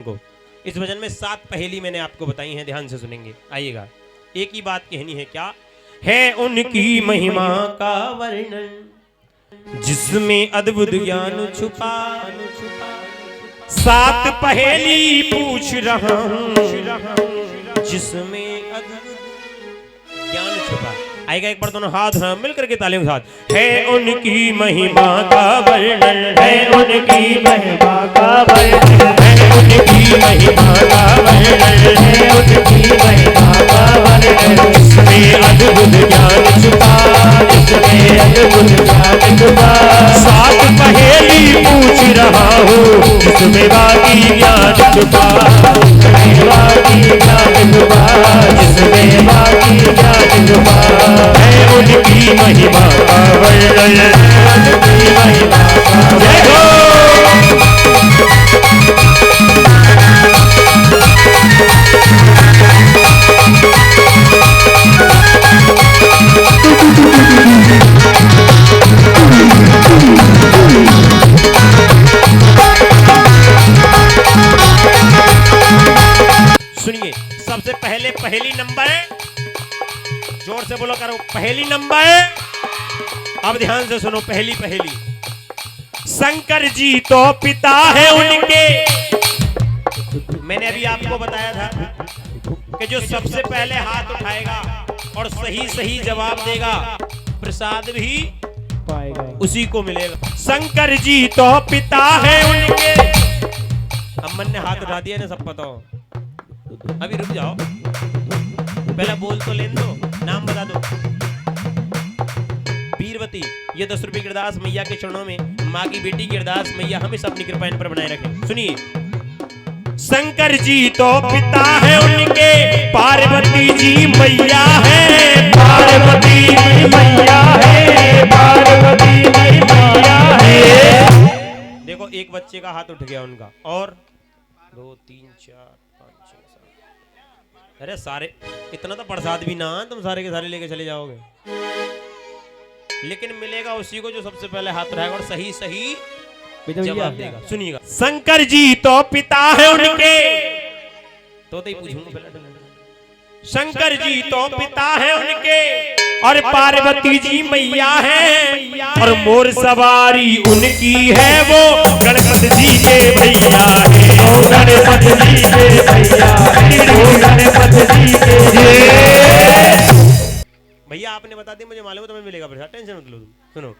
को इस भजन में 7 पहेली मैंने आपको बताई हैं, ध्यान से सुनेंगे। आइएगा, एक ही बात कहनी है, क्या है उनकी महिमा का वर्णन जिसमें अद्भुत ज्ञान छुपा। 7 पहेली पूछ रहा हूं जिसमें अद्भुत ज्ञान छुपा। आएगा, एक बार दोनों हाथ मिलकर के तालियों के साथ। है उनकी महिमा का वर्णन, है उनकी महिमा का वर्णन, है उनकी महिमा का वर्णन, है उनकी महिमा का वर्णन। इसमें अद्भुत ज्ञान छुपा, इसमें अद्भुत ज्ञान छुपा। 7 पहेली पूछ रहा हूँ जिसमें बाकी ज्ञान छुपा, जिसमें बाकी ज्ञान छुपा, जिसमें बाकी ज्ञान छुपा। है उनकी महिमा का वर्णन, उनकी महिमा का वर्णन। सुनिए, सबसे पहले पहली नंबर, जोर से बोलो करो, पहली नंबर। अब ध्यान से सुनो, पहली पहली। शंकर जी तो पिता है उनके। मैंने अभी आपको बताया था कि जो सबसे पहले हाथ उठाएगा और सही सही जवाब देगा, प्रसाद भी पाएगा, उसी को मिलेगा। शंकर जी तो पिता है उनके। अम्मन ने हाथ उठा दिया ना, सब पता हो। अभी रुक जाओ, पहले बोल तो लेने दो, नाम बता दो। वीरवती, ये 10 रुपए की अरदास मैया के चरणों में, माँ की बेटी की अरदास मैया हमेशा अपनी कृपा इन पर बनाए रखें। सुनिए, शंकर जी तो पिता है उनके, पार्वती जी मैया है, पार्वती जी मैया है, पार्वती जी मैया है। देखो, एक बच्चे का हाथ उठ गया उनका, और 2 3 4 5 6 7। अरे सारे, इतना तो प्रसाद भी ना तुम सारे के सारे लेके चले जाओगे, लेकिन मिलेगा उसी को जो सबसे पहले हाथ उठाएगा और सही सही जवाब देगा। सुनिएगा, शंकर जी तो पिता है उनके, तो ही पूछूंगा पहले। शंकर जी तो पिता है उनके और पार्वती जी मैया है, और मोर सवारी उनकी है, वो गणपति जी के भैया है, वो गणपति जी के भैया है, वो गणपति जी के। भैया आपने बता दिया, मुझे मालूम है तुम्हें मिलेगा प्रसाद, टेंशन मत लो तुम। सुनो,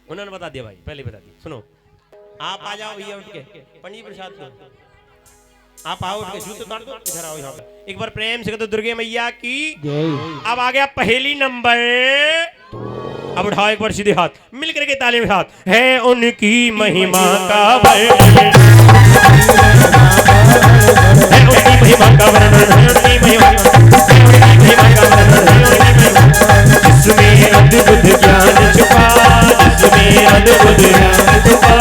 उन्होंने बता दिया भाई, पहले बता दिया। सुनो, आप आ जाओ भैया उठ के, पंडित प्रसाद दो, आप आओ उठ के, जूते उतार दो, इधर आओ यहाँ पे। एक बार प्रेम से कहते दुर्गे मैया की जय। अब आ गया पहली नंबर। अब उठाओ एक बार सीधे हाथ, मिल करके ताली में हाथ। है उनकी महिमा का वर्णन, है उनकी महिमा का वर्णन, है उनकी महिमा का वर्णन, जिसमें अद्भुत ज्ञान छुपा, जिसमें अद्भुत ज्ञान छुपा।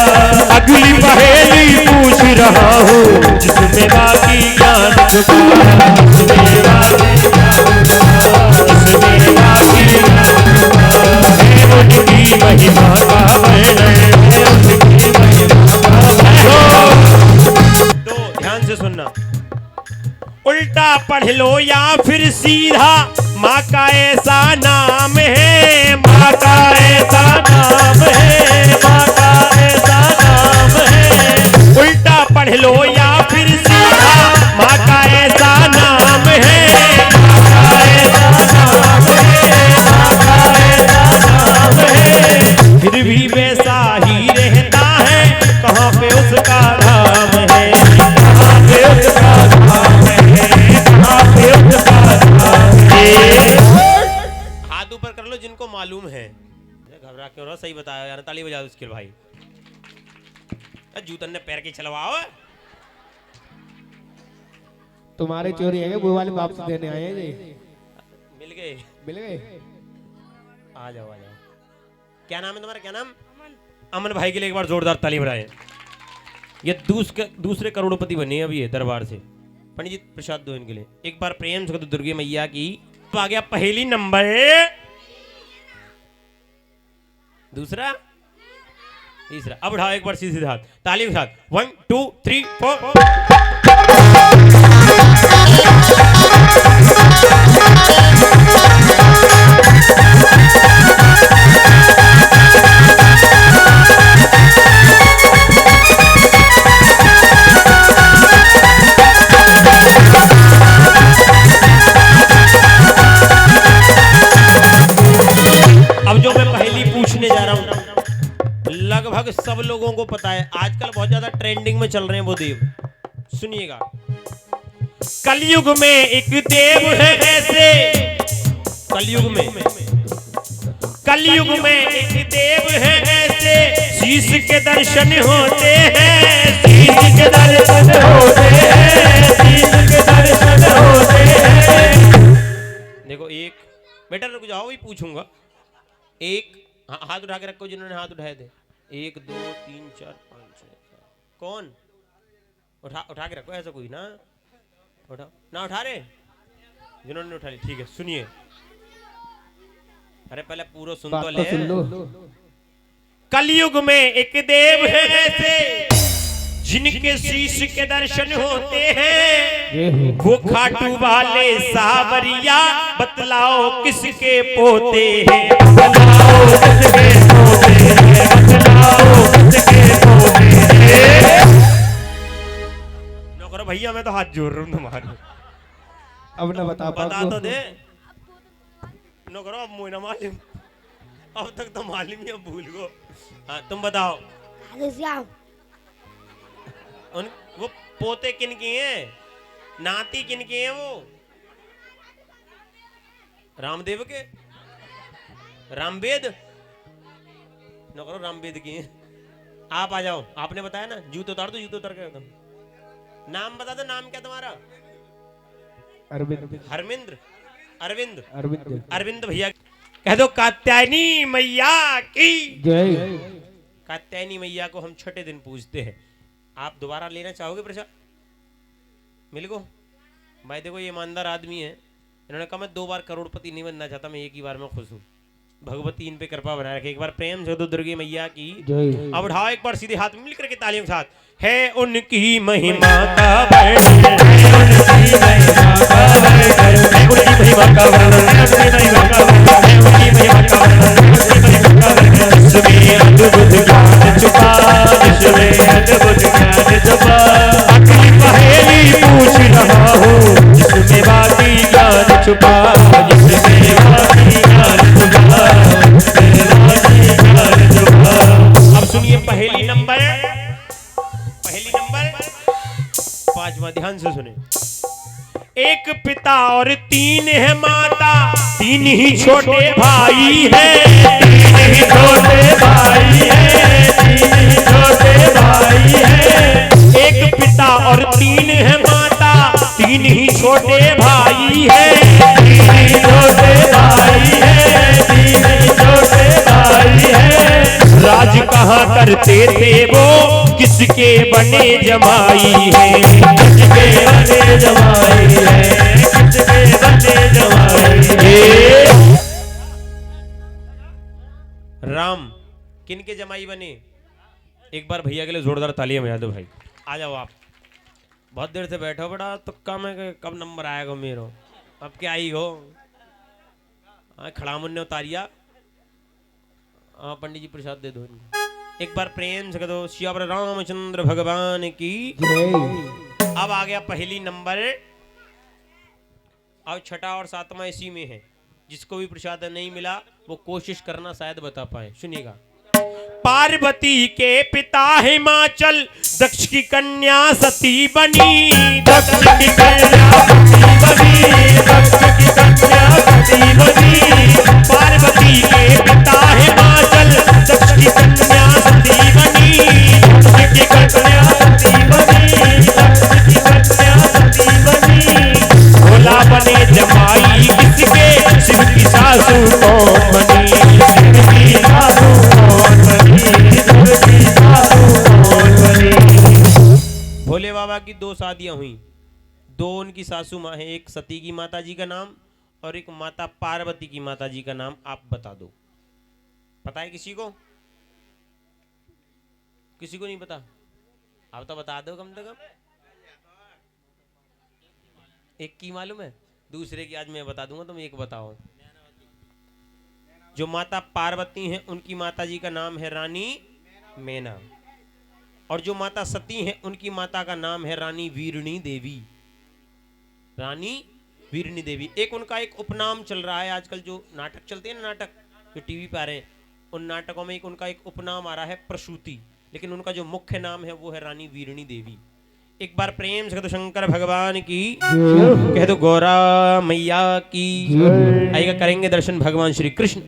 अगली पहेली पूछ रहा हूँ जिसमें बाकी ज्ञान छुपा, जिसमें बाकी ज्ञान छुपा, जिसमें बाकी ज्ञान छुपा। है उनकी महिमा का वर्णन, है उनकी महिमा का वर्णन। तो ध्यान से सुनना, उल्टा पढ़ लो या फिर सीधा, माँ का ऐसा नाम है, माँ का ऐसा नाम है, माँ का ऐसा नाम है। उल्टा पढ़ लो या फिर सीधा, माँ का ऐसा नाम है, माँ का ऐसा नाम है, माँ का ऐसा नाम है। फिर भी वैसा ही रहता है, कहाँ पे उसका धाम है, कहाँ पे उसका धाम है, कहाँ पे उसका धाम है। हाथ ऊपर कर लो जिनको मालूम है। घबरा क्यों रहा, सही बताया यार, ताली बजा दो उसके भाई। जूतन ने पैर के चलवाओ। तुम्हारे चोरी है वो वाले वापस देने आए हैं जी। मिल गए, मिल गए। आ जाओ आ जाओ। क्या नाम है तुम्हारा, क्या नाम? अमन भाई के लिए एक बार जोरदार ताली बजाएं। ये दूसरे करोड़पति बने अभी ये दरबार से। पंडित जी प्रसाद दो इनके लिए, एक बार प्रेम से दुर्गे मैया की। तो आ गया पहली नंबर, दूसरा, तीसरा। अब उठाओ एक बार सीधे हाथ, ताली के साथ। 1 2 3 4। लगभग सब लोगों को पता है, आजकल बहुत ज्यादा ट्रेंडिंग में चल रहे हैं वो देव। सुनिएगा, कलयुग में एक देव है ऐसे, कलयुग में एक देव है ऐसे, शीश के दर्शन होते हैं, शीश के दर्शन होते हैं, शीश के दर्शन होते हैं। देखो एक बेटा रुक जाओ, ही पूछूंगा। एक हाथ उठा के रखो जिन्होंने हाथ उठाए थे। 1 2 3 4 5 6 7। कौन उठा के रखो, ऐसा कोई ना उठा ना उठा रहे जिन्होंने उठा ली। ठीक है सुनिए, अरे पहले पूरा सुन तो ले। कलयुग में एक देव है ऐसे, जिनके शीश के दर्शन होते हैं, वो खाटू वाले सावरिया, बतलाओ किसके पोते हैं, बतलाओ किसके पोते हैं, बतलाओ किसके पोते हैं। नो करो भैया, मैं तो हाथ जोड़ रहा हूँ तुम्हारे। अब ना बता तो दे। नो करो, अब मुझे ना मालूम, अब तक तो मालूम ही, अब भूल गो। हाँ तुम बताओ, उन वो पोते किन की हैं, नाती किन की हैं? वो रामदेव के, रामवेद न करो, रामवेद की हैं। आप आ जाओ, आपने बताया ना, जूते उतार दो, जूते उतार के एकदम। नाम बता दो, नाम क्या तुम्हारा? अरविंद। हरमिंद्र, अरविंद, अरविंद, अरविंद भैया। कह दो कात्यायनी मैया की जय। कात्यायनी मैया को हम छठे दिन पूजते हैं। आप दोबारा लेना चाहोगे प्रसाद? मिल को भाई, देखो ये ईमानदार आदमी है, इन्होंने कहा मैं 2 बार करोड़पति नहीं बनना चाहता, मैं एक ही बार में खुश हूँ। भगवती इन पे कृपा बनाए रखे। एक बार प्रेम से दो दुर्गे मैया की जय। अब उठाओ एक बार सीधे हाथ में मिलकर के तालियों के साथ, है उनकी महिमा का वर्णन, है उनकी महिमा का वर्णन, है उनकी महिमा का वर्णन, है उनकी महिमा का वर्णन, है उनकी महिमा का वर्णन, है उनकी महिमा का वर्णन। इसमें अद्भुत ज्ञान छुपा, इसमें अद्भुत ज्ञान छुपा, अगली पहेली पूछ रहा हूँ, जिसमें बाकी ज्ञान छुपा, जिसमें बाकी ज्ञान छुपा। अब सुनिए पहेली नंबर 5वां, ध्यान से सुने। एक पिता और 3 है माता, 3 ही छोटे भाई है, 3 ही छोटे भाई है, 3 ही छोटे भाई है। एक पिता और 3 है माता, 3 ही छोटे भाई है, 3 ही छोटे भाई है, 3 ही छोटे भाई है। राज कहाँ करते थे वो, किसके बने जमाई है, किसके बने जमाई है, किसके बने जमाई है। राम किन के जमाई बने? एक बार भैया के लिए जोरदार तालियां बजा दो भाई। आ जाओ आप, बहुत देर से बैठो बड़ा, तुक्का में कब नंबर आएगा मेरो, अब क्या आई हो। खड़ा मुन्ने उतारिया। पंडित जी प्रसाद दे दो इनको। एक बार प्रेम से कह दो श्यावर रामचंद्र भगवान की जय। अब आ गया पहली नंबर, अब 6वां और 7वां इसी में है। जिसको भी प्रसाद नहीं मिला वो कोशिश करना शायद बता पाए। सुनिएगा, पार्वती के पिता हिमाचल, दक्ष की कन्या सती बनी, दक्ष की कन्या सती बनी, दक्ष की कन्या सती बनी। पार्वती के पिता हिमाचल, दक्ष की कन्या सती बनी, दक्ष की कन्या सती बनी, दक्ष की कन्या सती बनी। भोला बने जमाई किसके, शिव की सासू कौन बनी, शिव की सासू कौन बनी, शिव की सासू कौन बनी। भोले बाबा की 2 शादियां हुई, 2 उनकी सासू माँ है, एक सती की माता जी का नाम और एक माता पार्वती की माता जी का नाम। आप बता दो, पता है किसी को? किसी को नहीं पता? आप तो बता दो कम से कम। एक की मालूम है, दूसरे की आज मैं बता दूंगा, तुम एक बताओ। जो माता पार्वती हैं उनकी माता जी का नाम है रानी मैना, और जो माता सती हैं उनकी माता का नाम है रानी वीरणी देवी। रानी वीरणी देवी। एक उनका एक उपनाम चल रहा है आजकल, जो नाटक चलते हैं ना, नाटक जो टीवी पे आ रहे हैं, उन नाटकों में उनका एक उपनाम आ रहा है प्रसूति, लेकिन उनका जो मुख्य नाम है वो है रानी वीरणी देवी। एक बार प्रेम से कह दो शंकर भगवान की, कह दो गौरा मैया की। आइएगा करेंगे दर्शन भगवान श्री कृष्ण।